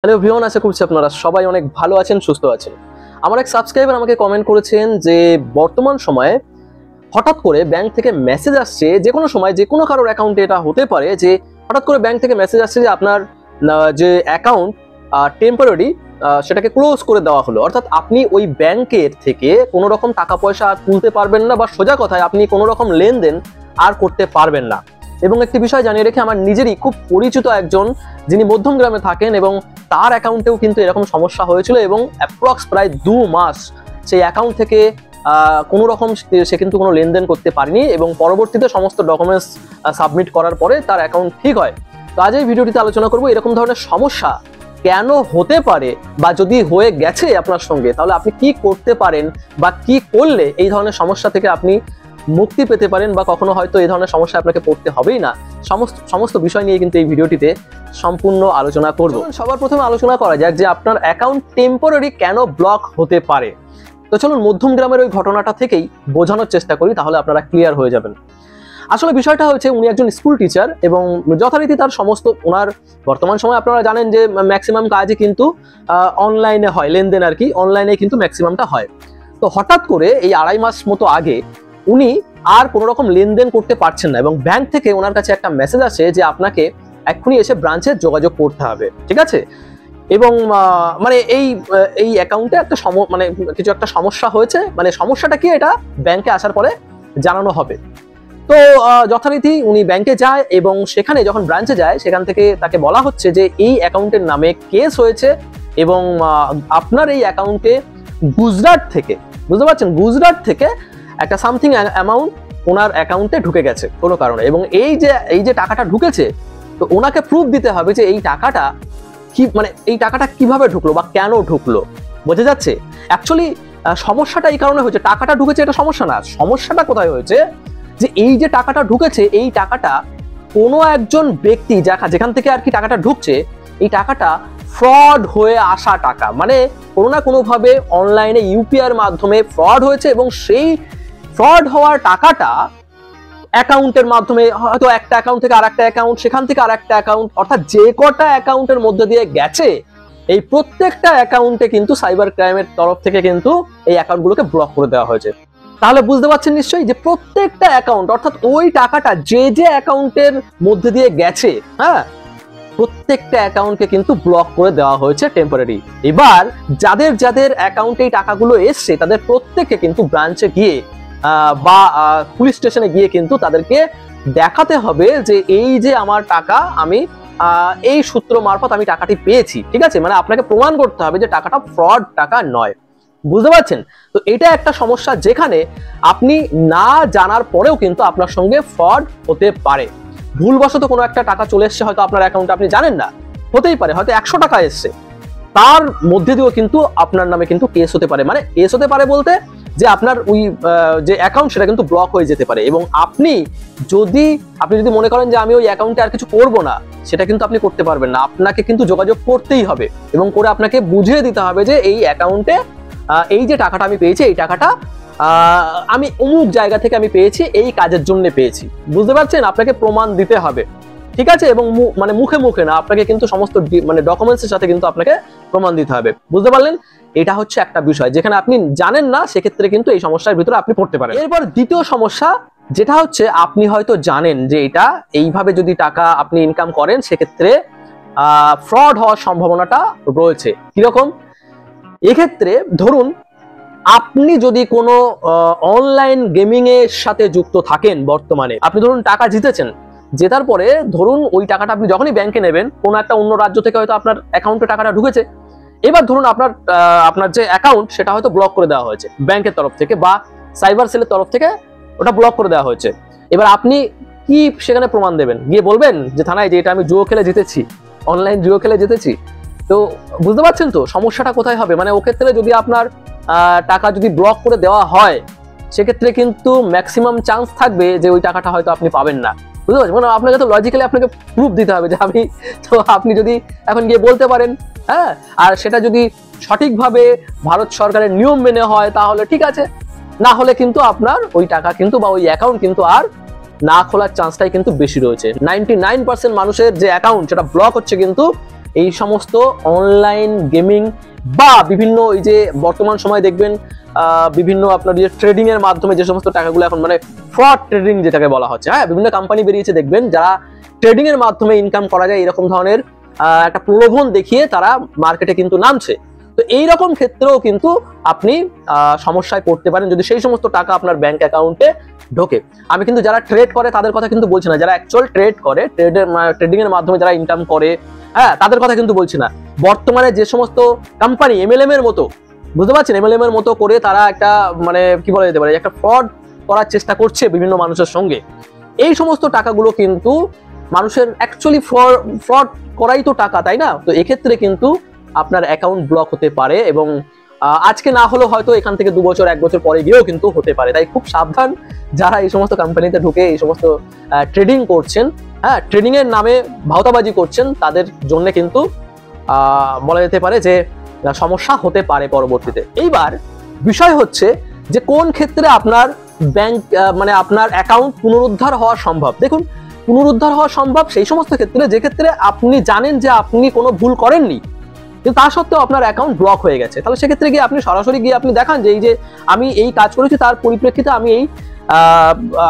Hello everyone, আশা করছি আপনারা সবাই অনেক ভালো আছেন, সুস্থ আছেন। আমার এক সাবস্ক্রাইবার আমাকে কমেন্ট করেছেন যে বর্তমান সময়ে হঠাৎ করে ব্যাংক থেকে মেসেজ আসছে, যে কোনো সময় যে কোনো কারোর অ্যাকাউন্টে এটা হতে পারে যে হঠাৎ করে ব্যাংক থেকে মেসেজ আসছে যে আপনার যে অ্যাকাউন্ট টেম্পোরারি সেটাকে ক্লোজ করে দেওয়া হলো। অর্থাৎ আপনি ওই ব্যাংকের থেকে কোনো রকম টাকা পয়সা আর তুলতে পারবেন না, বা সোজা কথায় আপনি কোনো রকম লেনদেন আর করতে পারবেন না। এবং একটি বিষয় জানিয়ে রেখে, আমার নিজেরই খুব পরিচিত একজন যিনি মধ্যম গ্রামে থাকেন, এবং তার অ্যাকাউন্টেও কিন্তু এরকম সমস্যা হয়েছিল, এবং অ্যাপ্রক্স প্রায় 2 মাস সেই অ্যাকাউন্ট থেকে কোনো রকম সে কিন্তু কোনো লেনদেন করতে পারেনি, এবং পরবর্তীতে সমস্ত ডকুমেন্টস সাবমিট করার পরে তার অ্যাকাউন্ট ঠিক হয়। তো আজ এই ভিডিওটিতে আলোচনা করবো এরকম ধরনের সমস্যা কেন হতে পারে, বা যদি হয়ে গেছে আপনার সঙ্গে তাহলে আপনি কি করতে পারেন, বা কি করলে এই ধরনের সমস্যা থেকে আপনি মুক্তি পেতে পারেন, বা কখনো হয়তো এই ধরনের সমস্যা আপনাকে পড়তে হবেই না। সমস্ত বিষয় নিয়ে কিন্তু এই ভিডিওটিতে সম্পূর্ণ আলোচনা করব। সবার প্রথমে আলোচনা করা যাক যে আপনার অ্যাকাউন্ট টেম্পোরারি কেন ব্লক হতে পারে। তো চলুন মধ্যম গ্রামের ওই ঘটনাটা থেকেই বোঝানোর চেষ্টা করি, তাহলে আপনারা ক্লিয়ার হয়ে যাবেন। আসলে বিষয়টা হচ্ছে, উনি একজন স্কুল টিচার, এবং যথারীতি তার সমস্ত ওনার বর্তমান সময় আপনারা জানেন যে ম্যাক্সিমাম কাজই কিন্তু অনলাইনে হয়, লেনদেন আর কি অনলাইনে কিন্তু ম্যাক্সিমামটা হয়। তো হঠাৎ করে এই 2.5 মাস মতো আগে উনি আর কোনো রকম লেনদেন করতে পারছেন না, এবং ব্যাংক থেকে ওনার কাছে একটা মেসেজ আসে যে আপনাকে এক্ষুনি এসে ব্রাঞ্চে যোগাযোগ করতে হবে, ঠিক আছে। এবং মানে এই অ্যাকাউন্টে একটা মানে কিছু একটা সমস্যা হয়েছে, মানে সমস্যাটা কি এটা ব্যাংকে আসার পরে জানানো হবে। তো যথারীতি উনি ব্যাংকে যায়, এবং সেখানে যখন ব্রাঞ্চে যায় সেখান থেকে তাকে বলা হচ্ছে যে এই অ্যাকাউন্টের নামে কেস হয়েছে, এবং আপনার এই অ্যাকাউন্টে গুজরাট থেকে, বুঝতে পারছেন, গুজরাট থেকে একটা সামথিং অ্যামাউন্ট ওনার অ্যাকাউন্টে ঢুকে গেছে কোনো কারণে, এবং এই যে টাকাটা ঢুকেছে, তো ওনাকে প্রুফ দিতে হবে যে এই টাকাটা কি, মানে এই টাকাটা কিভাবে ঢুকলো বা কেন ঢুকলো। বোঝা যাচ্ছে? অ্যাকচুয়ালি সমস্যাটা এই কারণে হয়েছে, টাকাটা ঢুকেছে এটা সমস্যা না, সমস্যাটা কোথায় হয়েছে যে এই যে টাকাটা ঢুকেছে, এই টাকাটা কোনো একজন ব্যক্তি যেখান থেকে আর কি টাকাটা ঢুকছে, এই টাকাটা ফ্রড হয়ে আসা টাকা, মানে কোনো না কোনোভাবে অনলাইনে ইউপিআইয়ের মাধ্যমে ফ্রড হয়েছে, এবং সেই ফ্রড হওয়ার টাকাটা অ্যাকাউন্টের মাধ্যমে, হয়তো একটা অ্যাকাউন্ট থেকে আরেকটা অ্যাকাউন্ট, সেখান থেকে আরেকটা অ্যাকাউন্ট, অর্থাৎ যে কটা অ্যাকাউন্টের মধ্যে দিয়ে গেছে, এই প্রত্যেকটা অ্যাকাউন্টে কিন্তু সাইবার ক্রাইমের তরফ থেকে কিন্তু এই অ্যাকাউন্টগুলোকে ব্লক করে দেওয়া হয়েছে। তাহলে বুঝতে পারছেন নিশ্চয়ই যে প্রত্যেকটা অ্যাকাউন্ট, অর্থাৎ ওই টাকাটা যে অ্যাকাউন্টের মধ্যে দিয়ে গেছে, হ্যাঁ, প্রত্যেকটা অ্যাকাউন্টকে কিন্তু ব্লক করে দেওয়া হয়েছে টেম্পোরারি। এবার যাদের অ্যাকাউন্টে এই টাকাগুলো এসছে, তাদের প্রত্যেককে কিন্তু ব্রাঞ্চে গিয়ে বা পুলিশ স্টেশনে গিয়ে কিন্তু তাদেরকে দেখাতে হবে যে এই যে আমার টাকা, আমি এই সূত্র মারফত আমি টাকাটি পেয়েছি, ঠিক আছে। মানে আপনাকে প্রমাণ করতে হবে যে টাকাটা ফ্রড টাকা নয়, বুঝতে পারছেন? তো এটা একটা সমস্যা, যেখানে আপনি না জানার পরেও কিন্তু আপনার সঙ্গে ফ্রড হতে পারে। ভুলবশত কোনো একটা টাকা চলে এসছে হয়তো আপনার অ্যাকাউন্টে, আপনি জানেন না, হতেই পারে, হয়তো 100 টাকা এসছে, তার মধ্যে দিয়েও কিন্তু আপনার নামে কিন্তু কেস হতে পারে। মানে কেস হতে পারে বলতে যে আপনার ওই যে অ্যাকাউন্ট সেটা কিন্তু ব্লক হয়ে যেতে পারে, এবং আপনি যদি মনে করেন যে আমি ওই অ্যাকাউন্টে আর কিছু করব না, সেটা কিন্তু আপনি করতে পারবেন না। আপনাকে কিন্তু যোগাযোগ করতেই হবে, এবং করে আপনাকে বুঝিয়ে দিতে হবে যে এই অ্যাকাউন্টে এই যে টাকাটা আমি পেয়েছি, এই টাকাটা আমি অমুক জায়গা থেকে আমি পেয়েছি, এই কাজের জন্য পেয়েছি, বুঝতে পারছেন? আপনাকে প্রমাণ দিতে হবে, ঠিক আছে। এবং মানে মুখে মুখে না, আপনাকে কিন্তু সমস্ত মানে ডকুমেন্টসের সাথে কিন্তু আপনাকে প্রমাণ দিতে হবে, বুঝতে পারলেন? এটা হচ্ছে একটা বিষয়, যেখানে আপনি জানেন না, সেক্ষেত্রে কিন্তু এই সমস্যার ভিতরে আপনি পড়তে পারেন। এরপর দ্বিতীয় সমস্যা, যেটা হচ্ছে আপনি হয়তো জানেন যে এটা এইভাবে যদি টাকা আপনি ইনকাম করেন, সেক্ষেত্রে ফ্রড হওয়ার সম্ভাবনাটা রয়েছে। কিরকম? এক্ষেত্রে ধরুন আপনি যদি কোনো অনলাইন গেমিং এর সাথে যুক্ত থাকেন, বর্তমানে আপনি ধরুন টাকা জিতেছেন, জেতার পরে ধরুন ওই টাকাটা আপনি যখনই ব্যাংকে নেবেন, কোনো একটা অন্য রাজ্য থেকে হয়তো আপনার অ্যাকাউন্টে টাকাটা ঢুকেছে, এবার ধরুন আপনার যে অ্যাকাউন্ট সেটা হয়তো ব্লক করে দেওয়া হয়েছে ব্যাংকের তরফ থেকে, বা সাইবার সেলের তরফ থেকে ওটা ব্লক করে দেওয়া হয়েছে। এবার আপনি কি সেখানে প্রমাণ দেবেন? গিয়ে বলবেন যে থানায় যে এটা আমি জুয়ো খেলে জিতেছি, অনলাইন জুয়ো খেলে জিতেছি? তো বুঝতে পারছেন তো সমস্যাটা কোথায় হবে। মানে ওক্ষেত্রে যদি আপনার টাকা যদি ব্লক করে দেওয়া হয়, সেক্ষেত্রে কিন্তু ম্যাক্সিমাম চান্স থাকবে যে ওই টাকাটা হয়তো আপনি পাবেন না, বুঝতে পারছেন? মানে আপনাকে তো লজিক্যালি আপনাকে প্রুফ দিতে হবে যে আমি, তো আপনি যদি এখন গিয়ে বলতে পারেন, হ্যাঁ, আর সেটা যদি সঠিকভাবে ভারত সরকারের নিয়ম মেনে হয় তাহলে ঠিক আছে, না হলে কিন্তু আপনার ওই টাকা কিন্তু বা ওই অ্যাকাউন্ট কিন্তু আর না খোলার চান্সটাই কিন্তু বেশি রয়েছে। 99% মানুষের যে অ্যাকাউন্ট সেটা ব্লক হচ্ছে কিন্তু এই সমস্ত অনলাইন গেমিং বা বিভিন্ন এই যে বর্তমান সময় দেখবেন বিভিন্ন আপনার যে ট্রেডিং এর মাধ্যমে যে সমস্ত টাকাগুলো এখন মানে ফ্রড ট্রেডিং যেটাকে বলা হচ্ছে, হ্যাঁ বিভিন্ন কোম্পানি বেরিয়েছে দেখবেন যারা ট্রেডিং এর মাধ্যমে ইনকাম করা যায় এরকম ধরনের একটা প্রলোভন দেখিয়ে তারা মার্কেটে কিন্তু নামছে। তো এইরকম ক্ষেত্রেও কিন্তু আপনি সমস্যায় পড়তে পারেন যদি সেই সমস্ত টাকা আপনার ব্যাংক অ্যাকাউন্টে ঢোকে। আমি কিন্তু যারা ট্রেড করে তাদের কথা কিন্তু বলছি না, যারা অ্যাকচুয়াল ট্রেড করে, ট্রেডিং এর মাধ্যমে যারা ইনকাম করে, হ্যাঁ তাদের কথা কিন্তু বলছি না। বর্তমানে যে সমস্ত কোম্পানি এমএলএম এর মতো, বুঝতে পারছেন, এমএলএম এর মতো করে তারা একটা মানে কি বলা যেতে পারে একটা ফ্রড করার চেষ্টা করছে বিভিন্ন মানুষের সঙ্গে, এই সমস্ত টাকাগুলো কিন্তু মানুষের অ্যাকচুয়ালি ফ্রড করাই তো টাকা, তাই না? তো এক্ষেত্রে কিন্তু আপনার অ্যাকাউন্ট ব্লক হতে পারে এবং আজকে না হলেও হয়তো এখান থেকে 2 বছর 1 বছর পরে গিয়েও কিন্তু হতে পারে। তাই খুব সাবধান যারা এই সমস্ত কোম্পানিতে ঢুকে এই সমস্ত ট্রেডিং করছেন, হ্যাঁ ট্রেডিং এর নামে ভাওতাবাজি করছেন, তাদের জন্য কিন্তু বলা যেতে পারে যে সমস্যা হতে পারে পরবর্তীতে। এইবার বিষয় হচ্ছে যে কোন ক্ষেত্রে আপনার ব্যাংক মানে আপনার অ্যাকাউন্ট পুনরুদ্ধার হওয়া সম্ভব। দেখুন, পুনরুদ্ধার হওয়া সম্ভব সেই সমস্ত ক্ষেত্রে যে ক্ষেত্রে আপনি জানেন যে আপনি কোনো ভুল করেননি কিন্তু তা সত্ত্বেও আপনার অ্যাকাউন্ট ব্লক হয়ে গেছে। তাহলে সেক্ষেত্রে গিয়ে আপনি সরাসরি গিয়ে আপনি দেখান যে এই যে আমি এই কাজ করেছি তার পরিপ্রেক্ষিতে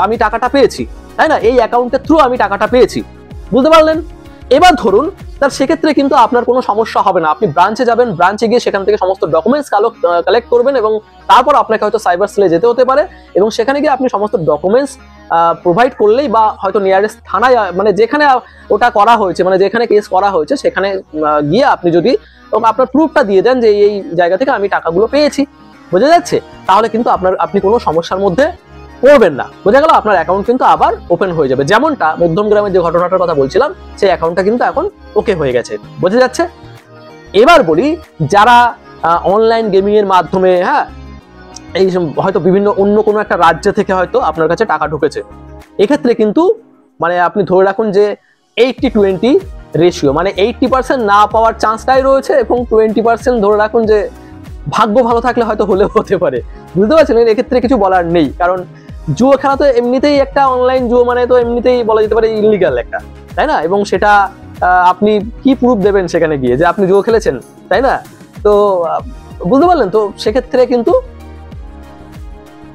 আমি টাকাটা পেয়েছি, তাই না, এই অ্যাকাউন্টের থ্রু আমি টাকাটা পেয়েছি, বুঝতে পারলেন? এবার ধরুন তার সেক্ষেত্রে কিন্তু আপনার কোনো সমস্যা হবে না। আপনি ব্রাঞ্চে যাবেন, ব্রাঞ্চে গিয়ে সেখান থেকে সমস্ত ডকুমেন্টস কালেক্ট করবেন এবং তারপর আপনাকে হয়তো সাইবার সেলে যেতে হতে পারে এবং সেখানে গিয়ে আপনি সমস্ত ডকুমেন্টস প্রোভাইড করলেই বা হয়তো নিয়ারেস্ট থানায় মানে যেখানে ওটা করা হয়েছে মানে যেখানে কেস করা হয়েছে সেখানে গিয়ে আপনি যদি আপনার প্রুফটা দিয়ে দেন যে এই জায়গা থেকে আমি টাকাগুলো পেয়েছি, বোঝা যাচ্ছে, তাহলে কিন্তু আপনি কোনো সমস্যার মধ্যে পড়বেন না। বোঝা গেল? আপনার অ্যাকাউন্ট কিন্তু আবার ওপেন হয়ে যাবে। যেমনটা মধ্যমগ্রামের যে ঘটনাটার কথা বলছিলাম সেই অ্যাকাউন্টটা কিন্তু এখন ওকে হয়ে গেছে, বোঝা যাচ্ছে? এবার বলি যারা অনলাইন গেমিং এর মাধ্যমে হ্যাঁ এই হয়তো বিভিন্ন অন্য কোনো একটা রাজ্য থেকে হয়তো আপনার কাছে টাকা ঢুকেছে, এক্ষেত্রে কিন্তু মানে আপনি ধরে রাখুন যে 80-20 রেশিও, মানে 80% না পাওয়ার চান্সটাই রয়েছে এবং 20% ধরে রাখুন যে ভাগ্য ভালো থাকলে হয়তো হলেও হতে পারে, বুঝতে পারছেন? এক্ষেত্রে কিছু বলার নেই, কারণ জুয়ো খেলা তো এমনিতেই একটা অনলাইন জুয়ো মানে তো এমনিতেই বলা যেতে পারে ইলিগাল একটা, তাই না? এবং সেটা আপনি কি প্রুফ দেবেন সেখানে গিয়ে যে আপনি জুয়ো খেলেছেন, তাই না? তো বুঝতে পারলেন? তো সেক্ষেত্রে কিন্তু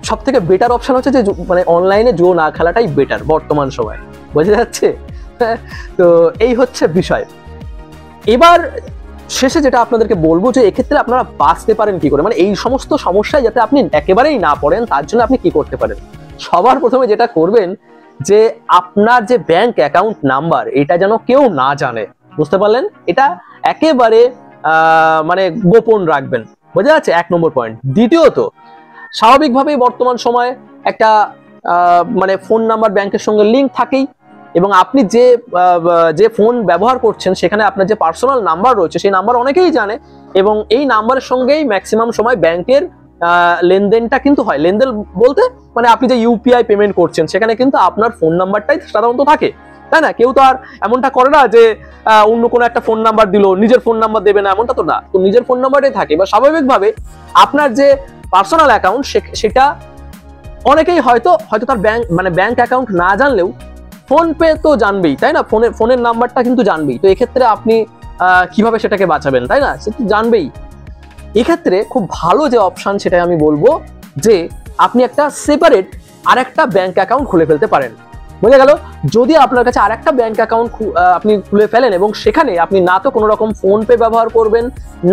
সব থেকে বেটার অপশন হচ্ছে যে মানে অনলাইনে জুয়ো না খেলাটাই বেটার বর্তমান সময়, বোঝা যাচ্ছে? তো এই হচ্ছে বিষয়। এবার শেষে যেটা আপনাদেরকে বলবো যে এক্ষেত্রে আপনারা বাঁচতে পারেন কি করে, মানে এই সমস্ত সমস্যায় যাতে আপনি একেবারেই না পড়েন তার জন্য আপনি কি করতে পারেন। সবার প্রথমে যেটা করবেন যে আপনার যে ব্যাংক অ্যাকাউন্ট নাম্বার এটা যেন কেউ না জানে, বুঝতে পারলেন? এটা একেবারে মানে গোপন রাখবেন, বোঝা যাচ্ছে? 1 নম্বর পয়েন্ট। দ্বিতীয়ত, স্বাভাবিকভাবেই বর্তমান সময়ে একটা মানে ফোন নাম্বার ব্যাংকের সঙ্গে লিঙ্ক থাকেই এবং আপনি যে ফোন ব্যবহার করছেন সেখানে আপনার যে পার্সোনাল নাম্বার রয়েছে সেই নাম্বার অনেকেই জানে এবং এই নাম্বারের সঙ্গেই ম্যাক্সিমাম সময় ব্যাংকের লেনদেনটা কিন্তু হয়। লেনদেন বলতে মানে আপনি যে ইউপিআই পেমেন্ট করছেন সেখানে কিন্তু আপনার ফোন নাম্বারটাই সাধারণত থাকে, তাই না? কেউ তো আর এমনটা করে না যে অন্য কোনো একটা ফোন নাম্বার দিল, নিজের ফোন নাম্বার দেবে না, এমনটা তো না। তো নিজের ফোন নাম্বারটাই থাকে বা স্বাভাবিকভাবে আপনার যে পার্সোনাল অ্যাকাউন্ট সেটা অনেকেই হয়তো তার ব্যাংক অ্যাকাউন্ট না জানলেও ফোন পে তো জানবেই, তাই না? ফোনের নাম্বারটা কিন্তু জানবেই। তো এক্ষেত্রে আপনি কিভাবে সেটাকে বাঁচাবেন, তাই না? সে তো জানবেই। এক্ষেত্রে খুব ভালো যে অপশন সেটাই আমি বলবো যে আপনি একটা সেপারেট আরেকটা ব্যাংক অ্যাকাউন্ট খুলে ফেলতে পারেন, বোঝা গেল? যদি আপনার কাছে আরেকটা ব্যাংক অ্যাকাউন্ট আপনি খুলে ফেলেন এবং সেখানে আপনি না তো কোনো রকম ফোন পে ব্যবহার করবেন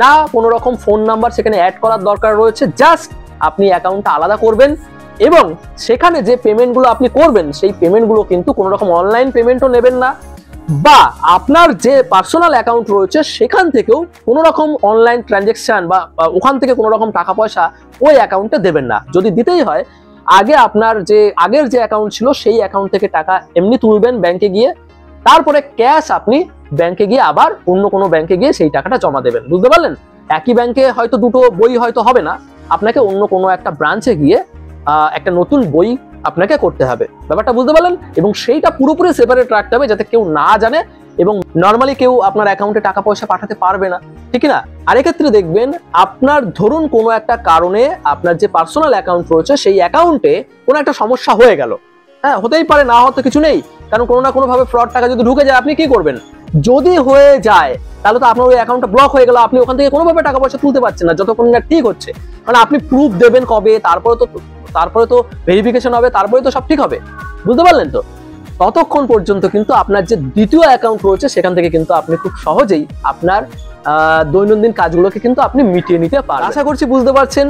না কোনো রকম ফোন নাম্বার সেখানে অ্যাড করার দরকার রয়েছে, জাস্ট আপনি অ্যাকাউন্টটা আলাদা করবেন এবং সেখানে যে পেমেন্টগুলো আপনি করবেন সেই পেমেন্টগুলো কিন্তু কোনো রকম অনলাইন পেমেন্টও নেবেন না বা আপনার যে পার্সোনাল অ্যাকাউন্ট রয়েছে সেখান থেকেও কোনো রকম অনলাইন ট্রানজ্যাকশন বা ওখান থেকে কোনো রকম টাকা পয়সা ওই অ্যাকাউন্টে দেবেন না। যদি দিতেই হয় আগে আপনার যে আগের যে অ্যাকাউন্ট ছিল সেই অ্যাকাউন্ট থেকে টাকা এমনি তুলবেন ব্যাংকে গিয়ে, তারপরে ক্যাশ আপনি ব্যাংকে গিয়ে আবার অন্য কোনো ব্যাংকে গিয়ে সেই টাকাটা জমা দেবেন, বুঝতে পারলেন? একই ব্যাংকে হয়তো দুটো বই হয়তো হবে না, আপনাকে অন্য কোনো একটা ব্রাঞ্চে গিয়ে একটা নতুন বই আপনাকে করতে হবে, ব্যাপারটা বুঝতে পারলেন? এবং সেইটা পুরোপুরি সেপারেট রাখতে হবে যাতে কেউ না জানে এবং নর্মালি কেউ আপনার অ্যাকাউন্টে টাকা পয়সা পাঠাতে পারবে না, ঠিক না? আর এক্ষেত্রে দেখবেন আপনার ধরুন কোনো একটা কারণে আপনার যে পার্সোনাল অ্যাকাউন্ট রয়েছে সেই অ্যাকাউন্টে কোনো একটা সমস্যা হয়ে গেল, হ্যাঁ হতেই পারে, না হতে কিছু নেই, কারণ কোনো না কোনো ভাবে ফ্রড টাকা যদি ঢুকে যায় আপনি কি করবেন? যদি হয়ে যায় তাহলে তো আপনার ওই অ্যাকাউন্টটা ব্লক হয়ে গেল, আপনি ওখান থেকে কোনোভাবে টাকা পয়সা তুলতে পারছেন না যতক্ষণ না ঠিক হচ্ছে। কারণ আপনি প্রুফ দেবেন কবে, তারপরে তো ভেরিফিকেশন হবে, তারপরে তো সব ঠিক হবে। বুঝতে পারলেন তো? ততক্ষণ পর্যন্ত কিন্তু আপনার যে দ্বিতীয় অ্যাকাউন্ট রয়েছে সেখান থেকে কিন্তু আপনি খুব সহজেই আপনার দৈনন্দিন কাজগুলোকে কিন্তু আপনি মিটিয়ে নিতে পারেন। আশা করছি বুঝতে পারছেন।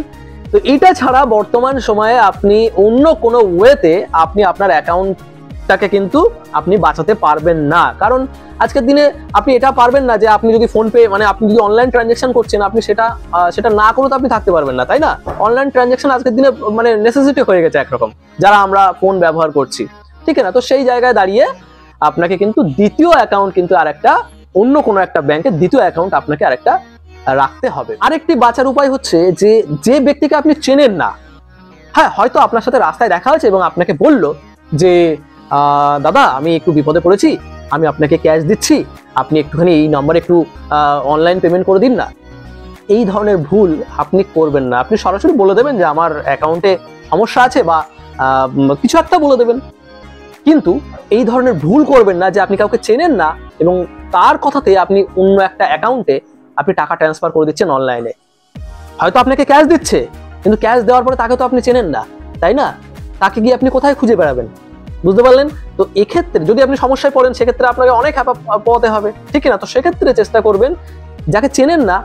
তো এটা ছাড়া বর্তমান সময়ে আপনি অন্য কোনো ওয়েতে আপনি আপনার অ্যাকাউন্টটাকে কিন্তু আপনি বাঁচাতে পারবেন না। কারণ আজকের দিনে আপনি এটা পারবেন না যে আপনি যদি ফোনপে মানে আপনি যদি অনলাইন ট্রানজ্যাকশন করছেন আপনি সেটা না করে তো আপনি থাকতে পারবেন না, তাই না? অনলাইন ট্রানজ্যাকশন আজকের দিনে মানে নেসেসিটি হয়ে গেছে একরকম, যারা আমরা ফোন ব্যবহার করছি, ঠিক না? তো সেই জায়গায় দাঁড়িয়ে আপনাকে কিন্তু দ্বিতীয় অ্যাকাউন্ট কিন্তু আরেকটা অন্য কোনো একটা ব্যাংকের দ্বিতীয় অ্যাকাউন্ট আপনাকে আরেকটা রাখতে হবে। আরেকটি বাঁচার উপায় হচ্ছে যে ব্যক্তিকে আপনি চেনেন না, হ্যাঁ হয়তো আপনার সাথে রাস্তায় দেখা হয়েছে এবং আপনাকে বলল যে দাদা আমি একটু বিপদে পড়েছি, আমি আপনাকে ক্যাশ দিচ্ছি, আপনি একটুখানি এই নম্বরে একটু অনলাইন পেমেন্ট করে দিন না। এই ধরনের ভুল আপনি করবেন না। আপনি সরাসরি বলে দেবেন যে আমার অ্যাকাউন্টে সমস্যা আছে বা কিছু একটা বলে দেবেন, কিন্তু এই ধরনের ভুল করবেন না যে আপনি কাউকে চেনেন না এবং তার কথাতে আপনি অন্য একটা অ্যাকাউন্টে আপনি টাকা ট্রান্সফার করে দিচ্ছেন অনলাইনে। হয়তো আপনাকে ক্যাশ দিচ্ছে, কিন্তু ক্যাশ দেওয়ার পরে তাকে তো আপনি চেনেন না, তাই না? তাকে গিয়ে আপনি কোথায় খুঁজে বেড়াবেন? বুঝতে পারলেন তো? এক্ষেত্রে যদি আপনি সমস্যায় পড়েন সেক্ষেত্রে আপনাকে অনেক হ্যাপা পোহাতে হবে, ঠিক না? তো সেক্ষেত্রে চেষ্টা করবেন যাকে চেনেন না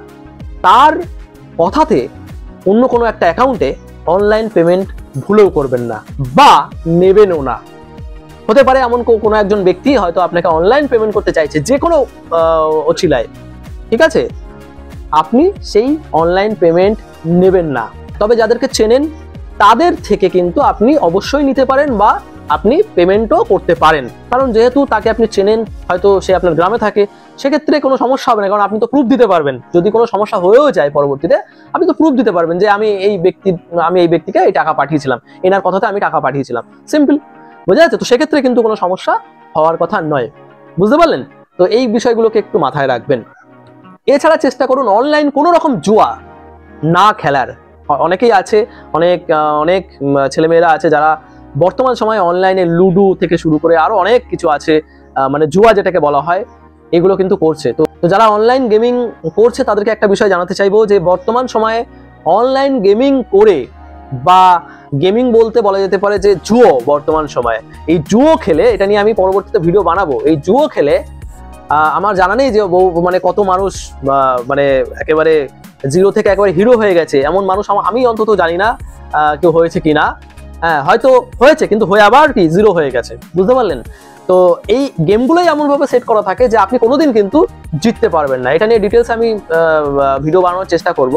তার কথাতে অন্য কোনো একটা অ্যাকাউন্টে অনলাইন পেমেন্ট ভুলেও করবেন না বা নেবেনও না। হতে পারে এমন কোনো একজন ব্যক্তি হয়তো আপনাকে অনলাইন পেমেন্ট করতে চাইছে যে কোনো অছিলায়, ঠিক আছে? আপনি সেই অনলাইন পেমেন্ট নেবেন না। তবে যাদেরকে চেনেন তাদের থেকে কিন্তু আপনি অবশ্যই নিতে পারেন বা আপনি পেমেন্টও করতে পারেন। কারণ যেহেতু তাকে আপনি চেনেন, হয়তো সে আপনার গ্রামে থাকে, সেক্ষেত্রে কোনো সমস্যা হবে না। কারণ আপনি তো প্রুফ দিতে পারবেন। যদি কোনো সমস্যা হয়েও যায় পরবর্তীতে, আপনি তো প্রুফ দিতে পারবেন যে আমি এই ব্যক্তিকে এই টাকা পাঠিয়েছিলাম, এনার কথাতে আমি টাকা পাঠিয়েছিলাম। সিম্পল, বোঝা যাচ্ছে তো? সেক্ষেত্রে কিন্তু কোনো সমস্যা হওয়ার কথা নয়। বুঝতে পারলেন তো? এই বিষয়গুলোকে একটু মাথায় রাখবেন। এছাড়া চেষ্টা করুন অনলাইন কোনো রকম জুয়া না খেলার। অনেকেই আছে, অনেক ছেলেমেয়েরা আছে যারা বর্তমান সময়ে অনলাইনে লুডো থেকে শুরু করে আরো অনেক কিছু আছে, মানে জুয়া যেটাকে বলা হয়, এগুলো কিন্তু করছে। তো যারা অনলাইন গেমিং করছে তাদেরকে একটা বিষয় জানাতে চাইবো যে বর্তমান সময়ে অনলাইন গেমিং করে বা গেমিং বলতে বলা যেতে পারে যে জুয়ো, বর্তমান সময়ে এই জুয়ো খেলে, এটা নিয়ে আমি পরবর্তীতে ভিডিও বানাবো, এই জুয়ো খেলে আমার জানা নেই যে মানে কত মানুষ মানে একেবারে জিরো থেকে একেবারে হিরো হয়ে গেছে এমন মানুষ আমি অন্তত জানি না কেউ হয়েছে কিনা। হ্যাঁ হয়তো হয়েছে, কিন্তু হয়ে আবার কি জিরো হয়ে গেছে। বুঝতে পারলেন তো? এই গেমগুলোই এমনভাবে সেট করা থাকে যে আপনি কোনোদিন কিন্তু জিততে পারবেন না। এটা নিয়ে ডিটেলস আমি ভিডিও বানানোর চেষ্টা করব।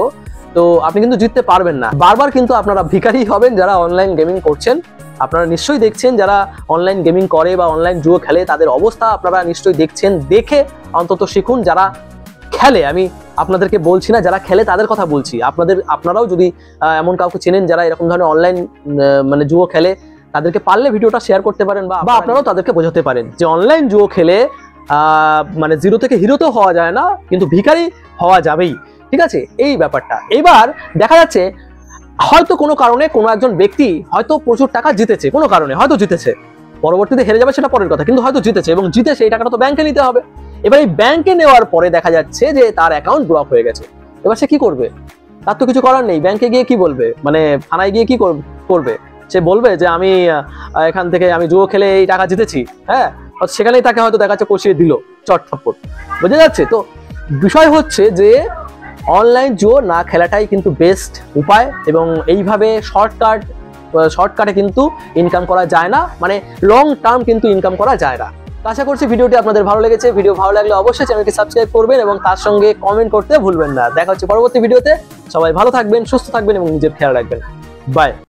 তো আপনি কিন্তু জিততে পারবেন না, বারবার কিন্তু আপনারা ভিখারি হবেন যারা অনলাইন গেমিং করছেন। আপনারা নিশ্চয়ই দেখছেন যারা অনলাইন গেমিং করে বা অনলাইন জুয়ো খেলে তাদের অবস্থা আপনারা নিশ্চয়ই দেখছেন। দেখে অন্তত শিখুন। যারা খেলে, আমি আপনাদেরকে বলছি না, যারা খেলে তাদের কথা বলছি। আপনারাও যদি এমন কাউকে চেনেন যারা এরকম ধরনের অনলাইন মানে জুয়ো খেলে, তাদেরকে পারলে ভিডিওটা শেয়ার করতে পারেন বা আপনারাও তাদেরকে বোঝাতে পারেন যে অনলাইন জুয়ো খেলে মানে জিরো থেকে হিরোতেও হওয়া যায় না, কিন্তু ভিখারি হওয়া যাবেই। ঠিক আছে, এই ব্যাপারটা। এবার দেখা যাচ্ছে হয়তো কোনো কারণে কোনো একজন ব্যক্তি হয়তো প্রচুর টাকা জিতেছে, কোনো কারণে হয়তো জিতেছে, পরবর্তীতে হেরে যাবে সেটা পরের কথা, কিন্তু হয়তো জিতেছে এবং জিতে সেই টাকাটা তো ব্যাংকে নিতে হবে। এবার এই ব্যাংকে নেওয়ার পরে দেখা যাচ্ছে যে তার অ্যাকাউন্ট ব্লক হয়ে গেছে। এবার সে কি করবে? তার তো কিছু করার নেই। ব্যাংকে গিয়ে কি বলবে, মানে থানায় গিয়ে কি করবে? সে বলবে যে আমি এখান থেকে আমি জুয়ো খেলে এই টাকা জিতেছি, হ্যাঁ, সেখানেই তাকে হয়তো দেখা যাচ্ছে কষিয়ে দিল চট থাপ্পড়। বোঝা যাচ্ছে তো? বিষয় হচ্ছে যে অনলাইন জুয়ো না খেলাটাই কিন্তু বেস্ট উপায় এবং এইভাবে শর্টকাটে কিন্তু ইনকাম করা যায় না, মানে লং টার্ম কিন্তু ইনকাম করা যায় না। আশা করছি ভিডিওটি আপনাদের ভালো লেগেছে। ভিডিও ভালো লাগলে অবশ্যই চ্যানেলকে সাবস্ক্রাইব করবেন এবং তার সঙ্গে কমেন্ট করতে ভুলবেন না। দেখা হচ্ছে পরবর্তী ভিডিওতে। সবাই ভালো থাকবেন, সুস্থ থাকবেন এবং নিজের খেয়াল রাখবেন। বাই।